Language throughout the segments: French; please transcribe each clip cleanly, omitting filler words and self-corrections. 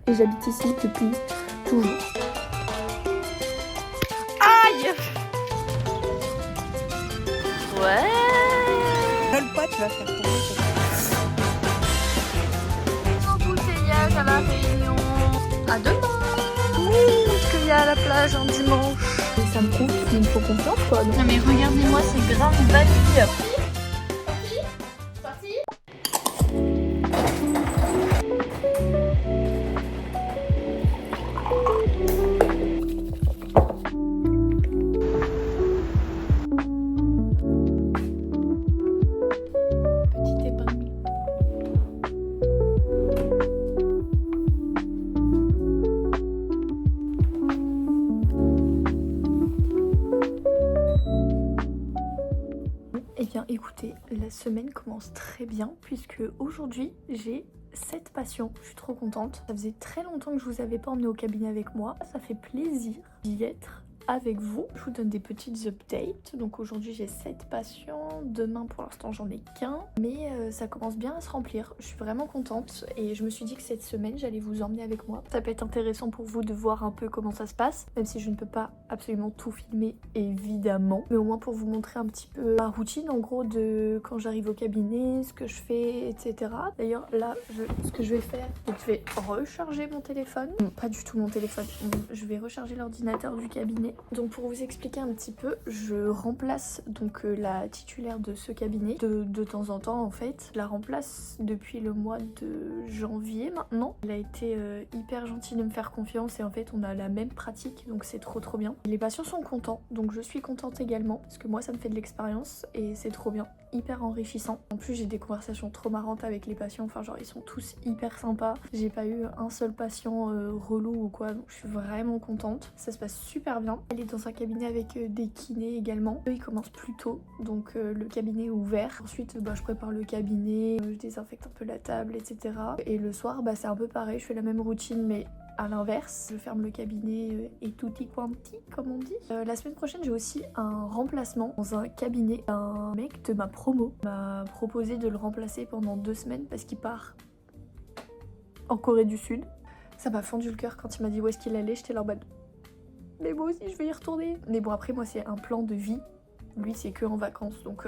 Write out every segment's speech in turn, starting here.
et j'habite ici depuis toujours. Aïe. Ouais. Gueule pas, tu vas faire tomber. Embouteillage à la Réunion. À demain. Parce qu'il y a la plage un dimanche. Et ça me prouve qu'il me faut confiance quoi. Donc... Non mais regardez-moi, c'est grave vanille. Eh bien écoutez, la semaine commence très bien puisque aujourd'hui j'ai 7 patients. Je suis trop contente. Ça faisait très longtemps que je vous avais pas emmené au cabinet avec moi. Ça fait plaisir d'y être avec vous. Je vous donne des petites updates. Donc aujourd'hui j'ai 7 patients. Demain pour l'instant j'en ai qu'un. Mais ça commence bien à se remplir. Je suis vraiment contente et je me suis dit que cette semaine j'allais vous emmener avec moi. Ça peut être intéressant pour vous de voir un peu comment ça se passe. Même si je ne peux pas absolument tout filmer évidemment. Mais au moins pour vous montrer un petit peu ma routine en gros de quand j'arrive au cabinet, ce que je fais, etc. D'ailleurs là ce que je vais faire, c'est que je vais recharger mon téléphone. Non, pas du tout mon téléphone. Je vais recharger l'ordinateur du cabinet. Donc pour vous expliquer un petit peu, je remplace donc la titulaire de ce cabinet de temps en temps en fait. Je la remplace depuis le mois de janvier maintenant. Elle a été hyper gentille de me faire confiance et en fait on a la même pratique donc c'est trop bien. Les patients sont contents donc je suis contente également parce que moi ça me fait de l'expérience et c'est trop bien, hyper enrichissant. En plus j'ai des conversations trop marrantes avec les patients, enfin genre ils sont tous hyper sympas. J'ai pas eu un seul patient relou ou quoi donc je suis vraiment contente. Ça se passe super bien. Elle est dans un cabinet avec des kinés également. Eux ils commencent plus tôt donc le cabinet est ouvert. Ensuite je prépare le cabinet, je désinfecte un peu la table etc. Et le soir c'est un peu pareil, je fais la même routine mais à l'inverse, je ferme le cabinet et tutti quanti comme on dit. La semaine prochaine j'ai aussi un remplacement dans un cabinet. Un mec de ma promo m'a proposé de le remplacer pendant 2 semaines parce qu'il part en Corée du Sud. Ça m'a fendu le cœur quand il m'a dit où est-ce qu'il allait, j'étais là en mode mais moi aussi je vais y retourner. Mais bon après moi c'est un plan de vie, lui c'est que en vacances donc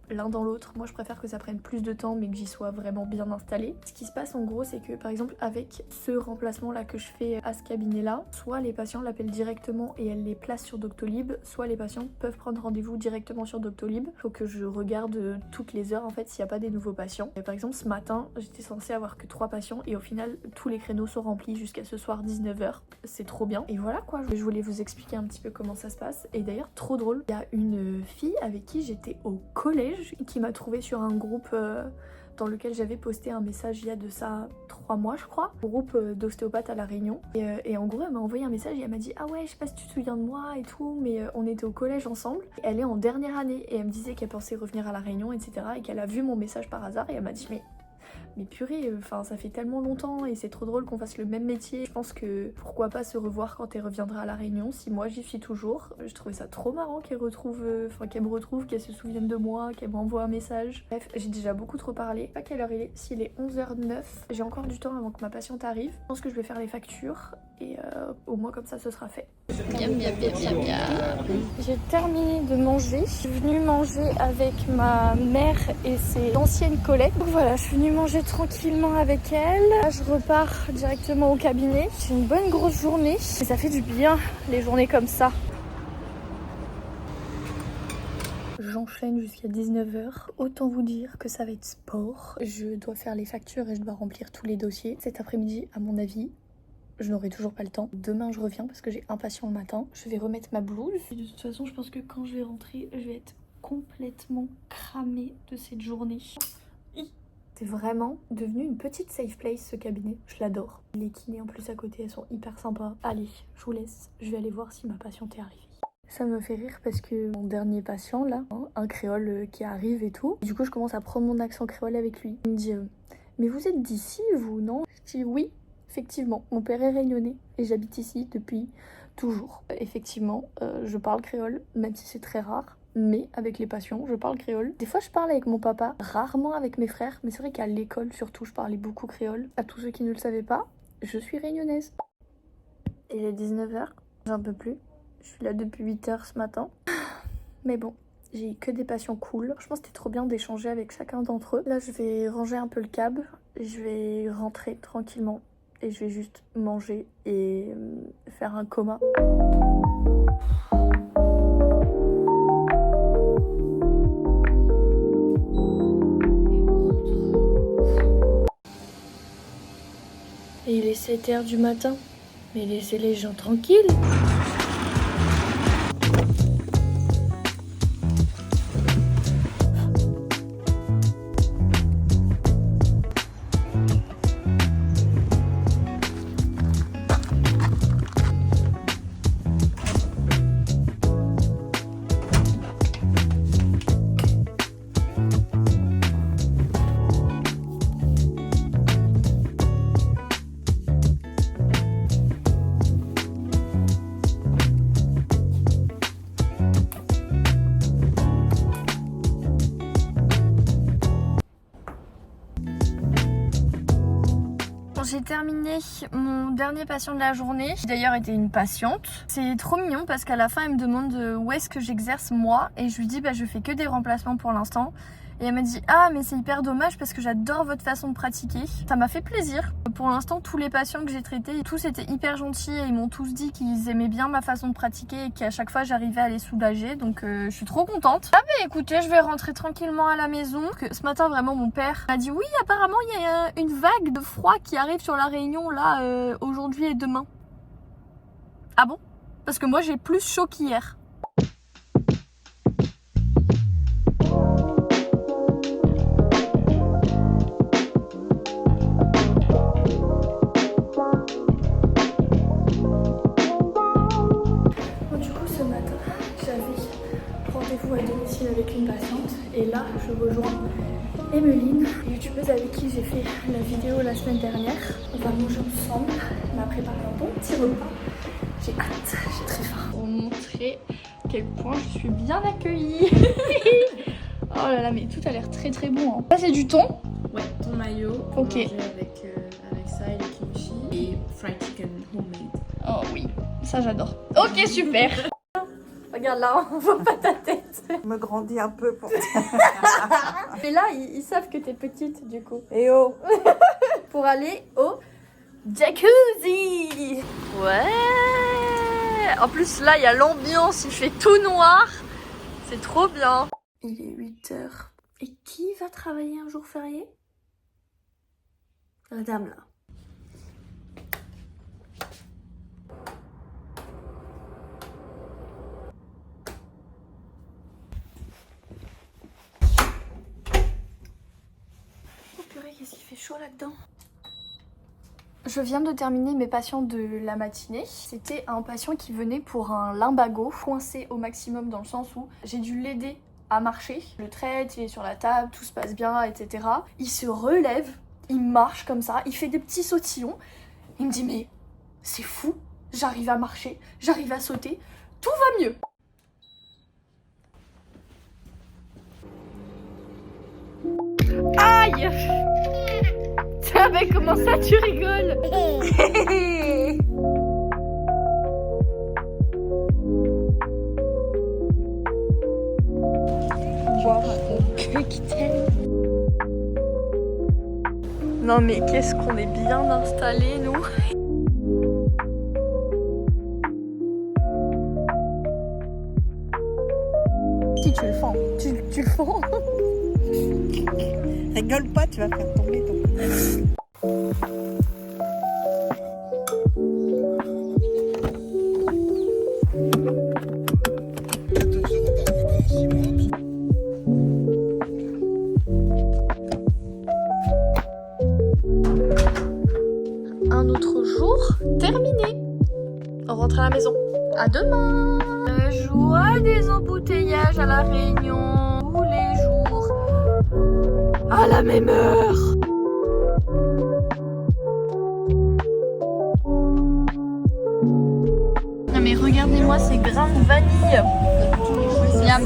l'un dans l'autre. Moi je préfère que ça prenne plus de temps mais que j'y sois vraiment bien installée. Ce qui se passe en gros c'est que par exemple avec ce remplacement là que je fais à ce cabinet là, soit les patients l'appellent directement et elle les place sur Doctolib, soit les patients peuvent prendre rendez-vous directement sur Doctolib. Faut que je regarde toutes les heures en fait s'il n'y a pas des nouveaux patients. Et par exemple ce matin j'étais censée avoir que 3 patients et au final tous les créneaux sont remplis jusqu'à ce soir 19h. C'est trop bien. Et voilà quoi, je voulais vous expliquer un petit peu comment ça se passe. Et d'ailleurs trop drôle, il y a une fille avec qui j'étais au collège qui m'a trouvé sur un groupe dans lequel j'avais posté un message il y a de ça 3 mois je crois, groupe d'ostéopathes à La Réunion et en gros elle m'a envoyé un message et elle m'a dit ah ouais je sais pas si tu te souviens de moi et tout mais on était au collège ensemble. Elle est en dernière année et elle me disait qu'elle pensait revenir à La Réunion etc et qu'elle a vu mon message par hasard et elle m'a dit mais purée, enfin ça fait tellement longtemps et c'est trop drôle qu'on fasse le même métier. Je pense que pourquoi pas se revoir quand elle reviendra à La Réunion, si moi j'y suis toujours. Je trouvais ça trop marrant qu'elle retrouve, qu'elle me retrouve, qu'elle se souvienne de moi, qu'elle m'envoie un message. Bref, j'ai déjà beaucoup trop parlé. Pas quelle heure il est, s'il est 11h09, j'ai encore du temps avant que ma patiente arrive. Je pense que je vais faire les factures et au moins comme ça ce sera fait. Miam, miam, miam, miam, miam. J'ai terminé de manger. Je suis venue manger avec ma mère et ses anciennes collègues. Donc voilà, je suis venue manger tranquillement avec elle. Là, je repars directement au cabinet. J'ai une bonne grosse journée et ça fait du bien les journées comme ça. J'enchaîne jusqu'à 19h. Autant vous dire que ça va être sport. Je dois faire les factures et je dois remplir tous les dossiers. Cet après-midi, à mon avis, je n'aurai toujours pas le temps. Demain, je reviens parce que j'ai un patient le matin. Je vais remettre ma blouse. Et de toute façon, je pense que quand je vais rentrer, je vais être complètement cramée de cette journée. C'est vraiment devenu une petite safe place ce cabinet. Je l'adore. Les kinés en plus à côté, elles sont hyper sympas. Allez, je vous laisse. Je vais aller voir si ma patiente est arrivée. Ça me fait rire parce que mon dernier patient là, un créole qui arrive et tout. Du coup, je commence à prendre mon accent créole avec lui. Il me dit mais vous êtes d'ici vous, non? Je dis oui. Effectivement, mon père est réunionnais et j'habite ici depuis toujours. Effectivement, je parle créole, même si c'est très rare. Mais avec les patients, je parle créole. Des fois, je parle avec mon papa, rarement avec mes frères. Mais c'est vrai qu'à l'école, surtout, je parlais beaucoup créole. À tous ceux qui ne le savaient pas, je suis réunionnaise. Il est 19h, j'en peux plus. Je suis là depuis 8h ce matin. Mais bon, j'ai que des passions cool. Franchement, c'était trop bien d'échanger avec chacun d'entre eux. Là, je vais ranger un peu le câble. Je vais rentrer tranquillement. Et je vais juste manger et faire un coma. Et il est 7h du matin. Mais laissez les gens tranquilles. J'ai terminé mon dernier patient de la journée, qui d'ailleurs était une patiente. C'est trop mignon parce qu'à la fin elle me demande où est-ce que j'exerce moi et je lui dis je fais que des remplacements pour l'instant. Et elle m'a dit ah mais c'est hyper dommage parce que j'adore votre façon de pratiquer. Ça m'a fait plaisir. Pour l'instant tous les patients que j'ai traités, tous étaient hyper gentils et ils m'ont tous dit qu'ils aimaient bien ma façon de pratiquer et qu'à chaque fois j'arrivais à les soulager. Donc je suis trop contente. Ah bah écoutez, je vais rentrer tranquillement à la maison. Ce matin vraiment mon père m'a dit oui apparemment il y a une vague de froid qui arrive sur la Réunion là aujourd'hui et demain. Ah bon? Parce que moi j'ai plus chaud qu'hier. Rendez-vous à domicile avec une patiente et là je rejoins Emeline, youtubeuse avec qui j'ai fait la vidéo la semaine dernière. On va manger ensemble, elle m'a préparé un bon petit repas, j'ai hâte, j'ai très faim. Pour montrer à quel point je suis bien accueillie. Oh là là mais tout a l'air très très bon hein. Ça c'est du thon? Ouais, ton maillot. Ok. Avec ça et le kimchi et fried chicken homemade. Oh oui, ça j'adore. Ok super. Regarde là, on voit pas ta tête. Me grandis un peu pour... Mais là, ils savent que t'es petite du coup. Et oh. Pour aller au jacuzzi. Ouais. En plus là il y a l'ambiance, il fait tout noir. C'est trop bien. Il est 8h. Et qui va travailler un jour férié? La dame là. Qu'est-ce qu'il fait chaud là-dedans? Je viens de terminer mes patients de la matinée. C'était un patient qui venait pour un lumbago, coincé au maximum dans le sens où j'ai dû l'aider à marcher. Je le traite, il est sur la table, tout se passe bien, etc. Il se relève, il marche comme ça, il fait des petits sautillons. Il me dit mais c'est fou, j'arrive à marcher, j'arrive à sauter, tout va mieux. Aïe! Ah mais comment ça tu rigoles? Boire un cocktail. Non mais qu'est-ce qu'on est bien installés nous. Si tu le fends, tu le fends. Rigole pas, tu vas faire tomber ton... Un autre jour terminé. On rentre à la maison. À demain. La joie des embouteillages à la Réunion tous les jours À la même heure. Non mais regardez-moi ces grains de vanille. Miam.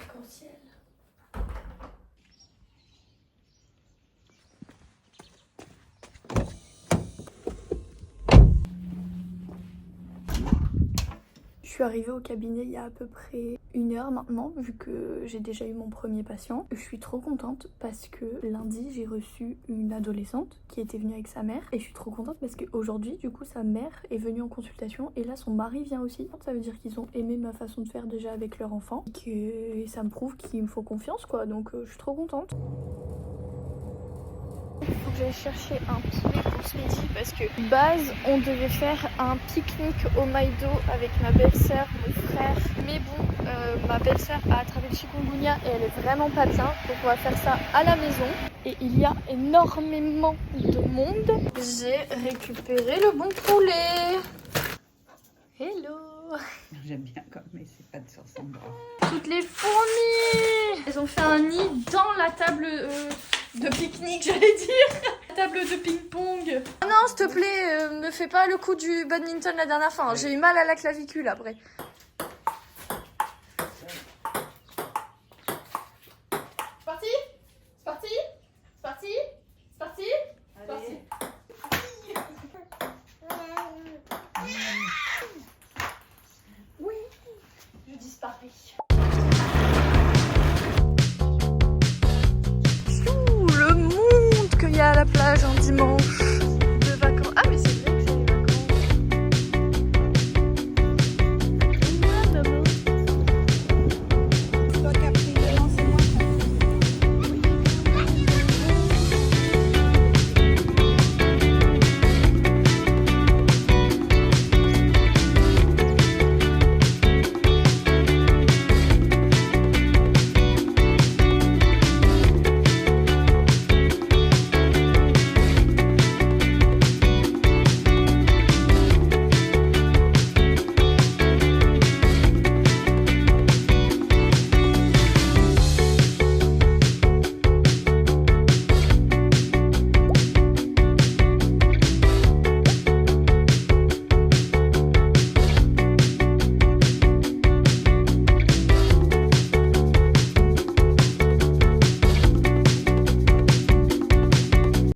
arc-en-ciel. Je suis arrivée au cabinet il y a à peu près 1 heure maintenant, vu que j'ai déjà eu mon premier patient. Je suis trop contente parce que lundi j'ai reçu une adolescente qui était venue avec sa mère. Et je suis trop contente parce qu'aujourd'hui du coup sa mère est venue en consultation et là son mari vient aussi. Ça veut dire qu'ils ont aimé ma façon de faire déjà avec leur enfant. Et que ça me prouve qu'il me faut confiance quoi, donc je suis trop contente. Il faut que j'aille chercher un poulet pour ce midi parce que de base on devait faire un pique-nique au Maïdo avec ma belle-sœur, mon frère. Mais bon, ma belle-sœur a attrapé le chikungunya et elle est vraiment pas bien. Donc on va faire ça à la maison. Et il y a énormément de monde. J'ai récupéré le bon poulet. Hello. J'aime bien comme, mais c'est pas sur son bras. Toutes les fourmis. Elles ont fait un nid dans la table de pique-nique, j'allais dire. La table de ping-pong. Oh non, s'il te plaît, me fais pas le coup du badminton la dernière fois. J'ai eu mal à la clavicule après. C'est parti? C'est parti? C'est parti? C'est parti? C'est parti. Oui, je disparais.